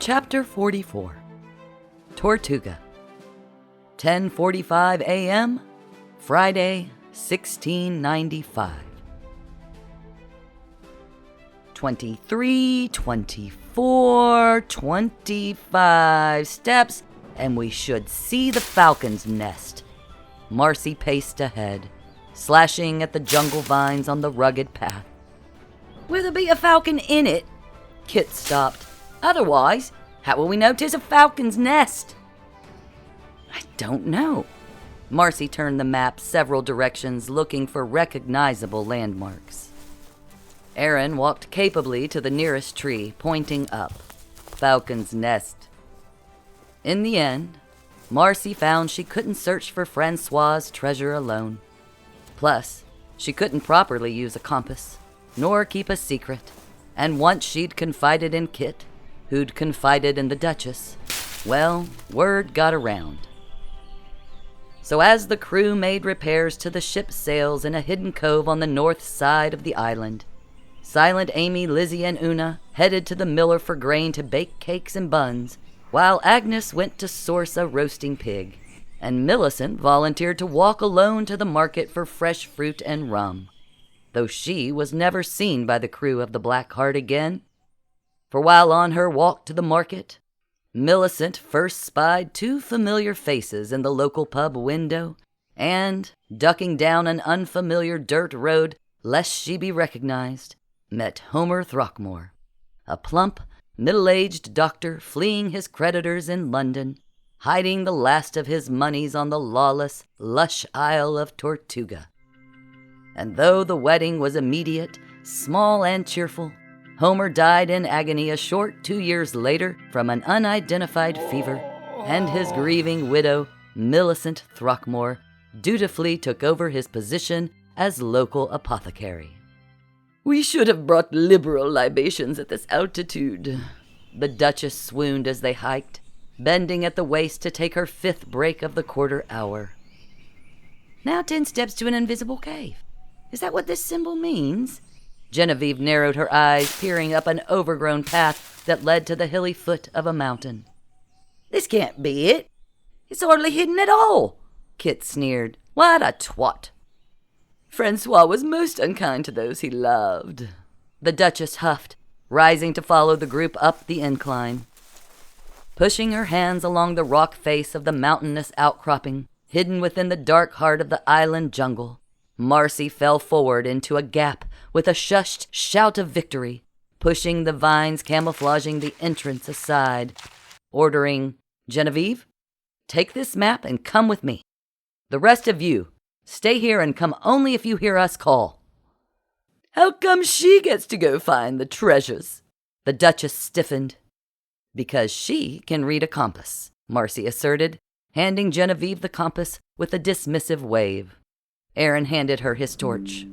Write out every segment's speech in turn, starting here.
Chapter 44. Tortuga. 10:45 a.m., Friday, 1695. 23, 24, 25 steps, and we should see the falcon's nest. Marci paced ahead, slashing at the jungle vines on the rugged path. Will there be a falcon in it? Kit stopped. Otherwise, how will we know 'tis a falcon's nest? I don't know. Marci turned the map several directions, looking for recognizable landmarks. Aaron walked capably to the nearest tree, pointing up. Falcon's nest. In the end, Marci found she couldn't search for Francois' treasure alone. Plus, she couldn't properly use a compass, nor keep a secret, and once she'd confided in Kit, who'd confided in the Duchess, well, word got around. So as the crew made repairs to the ship's sails in a hidden cove on the north side of the island, Silent Amy, Lizzie, and Una headed to the miller for grain to bake cakes and buns, while Agnes went to source a roasting pig, and Millicent volunteered to walk alone to the market for fresh fruit and rum, though she was never seen by the crew of the Black Heart again. For while on her walk to the market, Millicent first spied two familiar faces in the local pub window, and, ducking down an unfamiliar dirt road lest she be recognized, met Homer Throckmore, a plump, middle-aged doctor fleeing his creditors in London, hiding the last of his moneys on the lawless, lush Isle of Tortuga. And though the wedding was immediate, small, and cheerful, Homer died in agony a short 2 years later from an unidentified fever, and his grieving widow, Millicent Throckmore, dutifully took over his position as local apothecary. "We should have brought liberal libations at this altitude." The Duchess swooned as they hiked, bending at the waist to take her 5th break of the quarter hour. "Now 10 steps to an invisible cave. Is that what this symbol means?" Genevieve narrowed her eyes, peering up an overgrown path that led to the hilly foot of a mountain. "This can't be it. It's hardly hidden at all," Kit sneered. "What a twat." "Francois was most unkind to those he loved," the Duchess huffed, rising to follow the group up the incline. Pushing her hands along the rock face of the mountainous outcropping, hidden within the dark heart of the island jungle, Marci fell forward into a gap with a shushed shout of victory, pushing the vines camouflaging the entrance aside, ordering, "Genevieve, take this map and come with me. The rest of you, stay here and come only if you hear us call." "How come she gets to go find the treasures?" The Duchess stiffened. "Because she can read a compass," Marci asserted, handing Genevieve the compass with a dismissive wave. Aaron handed her his torch.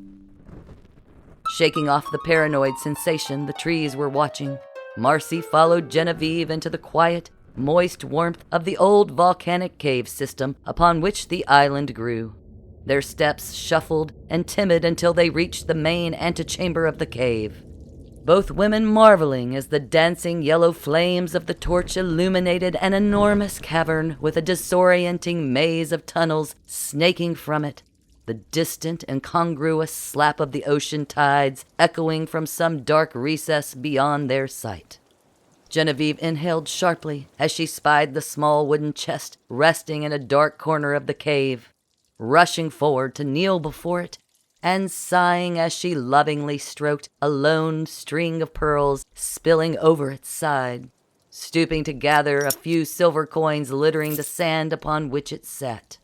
Shaking off the paranoid sensation the trees were watching, Marci followed Genevieve into the quiet, moist warmth of the old volcanic cave system upon which the island grew. Their steps shuffled and timid until they reached the main antechamber of the cave, both women marveling as the dancing yellow flames of the torch illuminated an enormous cavern with a disorienting maze of tunnels snaking from it, the distant, incongruous slap of the ocean tides echoing from some dark recess beyond their sight. Genevieve inhaled sharply as she spied the small wooden chest resting in a dark corner of the cave, rushing forward to kneel before it, and sighing as she lovingly stroked a lone string of pearls spilling over its side, stooping to gather a few silver coins littering the sand upon which it sat.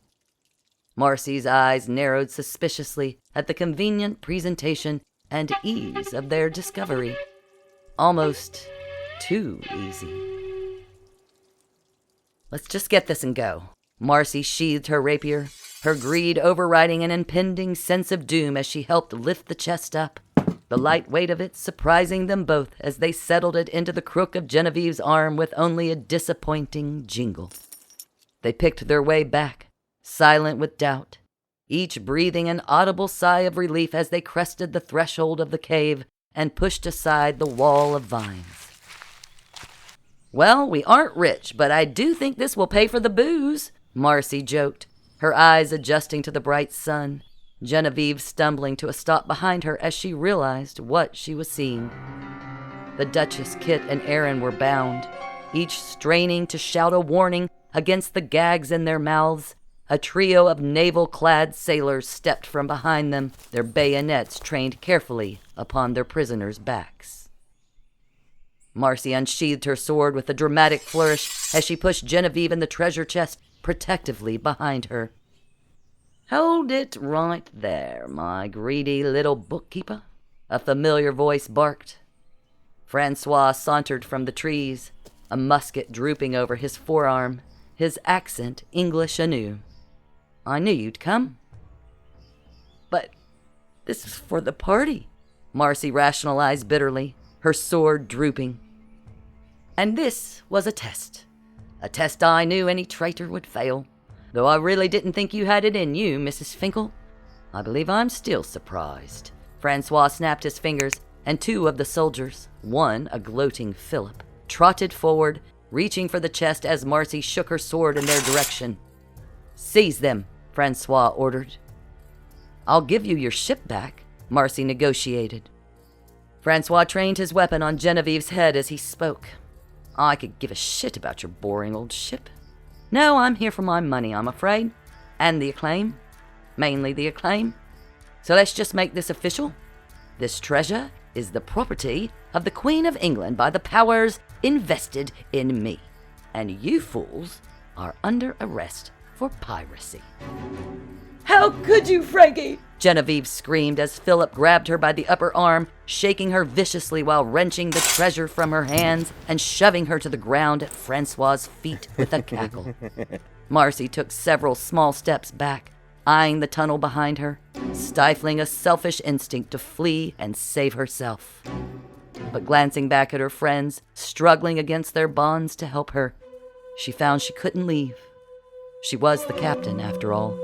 Marci's eyes narrowed suspiciously at the convenient presentation and ease of their discovery. Almost too easy. "Let's just get this and go." Marci sheathed her rapier, her greed overriding an impending sense of doom as she helped lift the chest up, the light weight of it surprising them both as they settled it into the crook of Genevieve's arm with only a disappointing jingle. They picked their way back, silent with doubt, each breathing an audible sigh of relief as they crested the threshold of the cave and pushed aside the wall of vines. Well, we aren't rich, but I do think this will pay for the booze, Marci joked, her eyes adjusting to the bright sun, Genevieve stumbling to a stop behind her as she realized what she was seeing. The Duchess, Kit, and Aaron were bound, each straining to shout a warning against the gags in their mouths. A trio of naval-clad sailors stepped from behind them, their bayonets trained carefully upon their prisoners' backs. Marci unsheathed her sword with a dramatic flourish as she pushed Genevieve and the treasure chest protectively behind her. "Hold it right there, my greedy little bookkeeper," a familiar voice barked. Francois sauntered from the trees, a musket drooping over his forearm, his accent English anew. "I knew you'd come." "But this is for the party," Marci rationalized bitterly, her sword drooping. "And this was a test I knew any traitor would fail, though I really didn't think you had it in you, Mrs. Finkle. I believe I'm still surprised." Francois snapped his fingers, and two of the soldiers, one a gloating Philip, trotted forward, reaching for the chest as Marci shook her sword in their direction. "Seize them," Francois ordered. "I'll give you your ship back," Marci negotiated. Francois trained his weapon on Genevieve's head as he spoke. "I could give a shit about your boring old ship. No, I'm here for my money, I'm afraid. And the acclaim. Mainly the acclaim. So let's just make this official. This treasure is the property of the Queen of England by the powers invested in me. And you fools are under arrest for piracy." "How could you, Frankie?" Genevieve screamed as Philip grabbed her by the upper arm, shaking her viciously while wrenching the treasure from her hands and shoving her to the ground at Francois's feet with a cackle. Marci took several small steps back, eyeing the tunnel behind her, stifling a selfish instinct to flee and save herself. But glancing back at her friends, struggling against their bonds to help her, she found she couldn't leave. She was the captain, after all.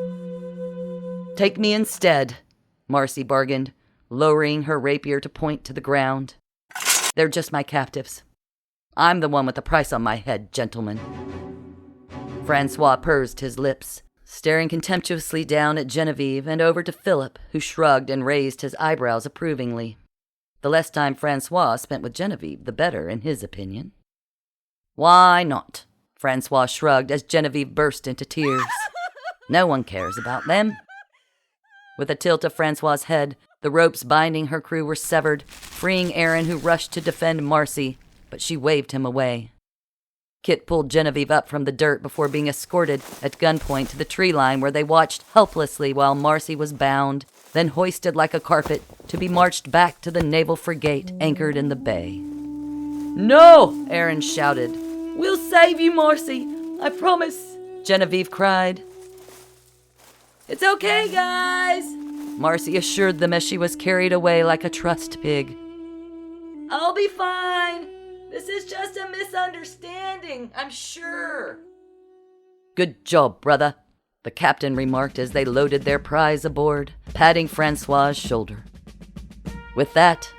"Take me instead," Marci bargained, lowering her rapier to point to the ground. "They're just my captives. I'm the one with the price on my head, gentlemen." Francois pursed his lips, staring contemptuously down at Genevieve and over to Philip, who shrugged and raised his eyebrows approvingly. The less time Francois spent with Genevieve, the better, in his opinion. "Why not?" Francois shrugged as Genevieve burst into tears. "No one cares about them." With a tilt of Francois's head, the ropes binding her crew were severed, freeing Aaron, who rushed to defend Marci, but she waved him away. Kit pulled Genevieve up from the dirt before being escorted at gunpoint to the tree line where they watched helplessly while Marci was bound, then hoisted like a carpet to be marched back to the naval frigate anchored in the bay. "No!" Aaron shouted. "We'll save you, Marci! I promise!" Genevieve cried. "It's okay, guys," Marci assured them as she was carried away like a trussed pig. "I'll be fine. This is just a misunderstanding, I'm sure." "Good job, brother," the captain remarked as they loaded their prize aboard, patting Francois's shoulder. With that,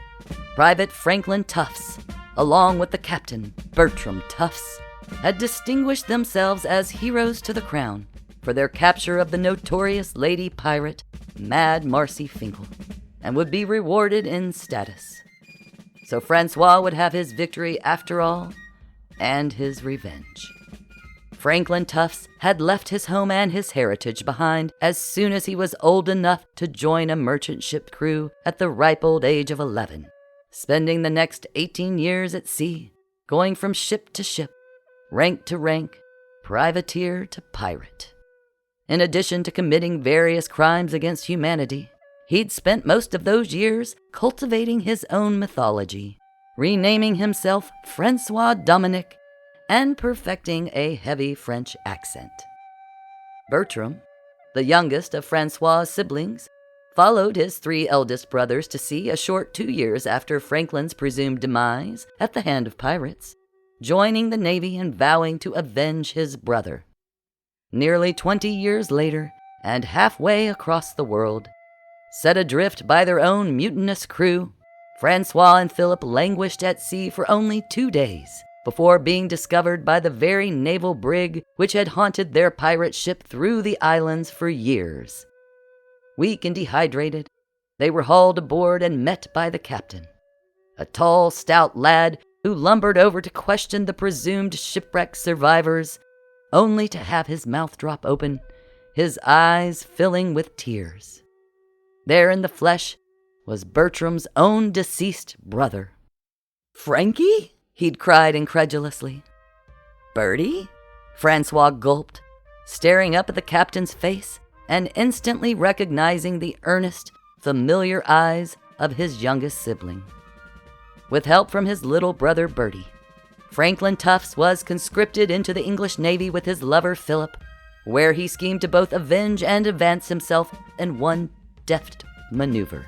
Private Franklin Tufts, along with the captain, Bertram Tufts, had distinguished themselves as heroes to the crown for their capture of the notorious lady pirate, Mad Marci Finkle, and would be rewarded in status. So Francois would have his victory after all, and his revenge. Franklin Tufts had left his home and his heritage behind as soon as he was old enough to join a merchant ship crew at the ripe old age of 11, spending the next 18 years at sea, going from ship to ship, rank to rank, privateer to pirate. In addition to committing various crimes against humanity, he'd spent most of those years cultivating his own mythology, renaming himself Francois Dominic, and perfecting a heavy French accent. Bertram, the youngest of Francois' siblings, followed his 3 eldest brothers to sea a short 2 years after Franklin's presumed demise at the hand of pirates, joining the Navy and vowing to avenge his brother. Nearly 20 years later, and halfway across the world, set adrift by their own mutinous crew, Francois and Philip languished at sea for only 2 days before being discovered by the very naval brig which had haunted their pirate ship through the islands for years. Weak and dehydrated, they were hauled aboard and met by the captain, a tall, stout lad who lumbered over to question the presumed shipwreck survivors, only to have his mouth drop open, his eyes filling with tears. There in the flesh was Bertram's own deceased brother. "Frankie?" he'd cried incredulously. "Bertie?" Francois gulped, staring up at the captain's face and instantly recognizing the earnest, familiar eyes of his youngest sibling. With help from his little brother Bertie, Franklin Tufts was conscripted into the English Navy with his lover Philip, where he schemed to both avenge and advance himself in one deft maneuver.